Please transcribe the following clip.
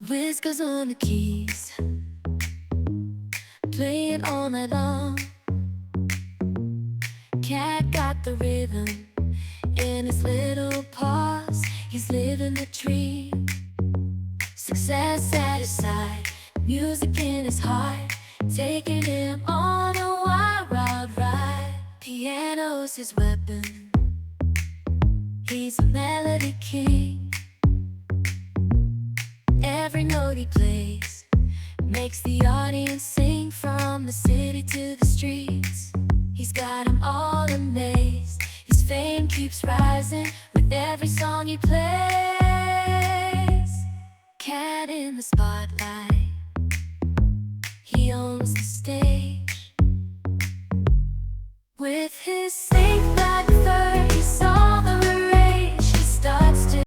Whiskers on the keys, play it all night long. Cat got the rhythm in his little paws. He's living the dream, success at his side, music in his heart, taking him on a wild, wild ride. Piano's his weapon, he's a melody king. Every note he plays makes the audience sing, from the city to the streets. He's got them all amazed. His fame keeps rising with every song he plays. Cat in the spotlight, he owns the stage with his sing.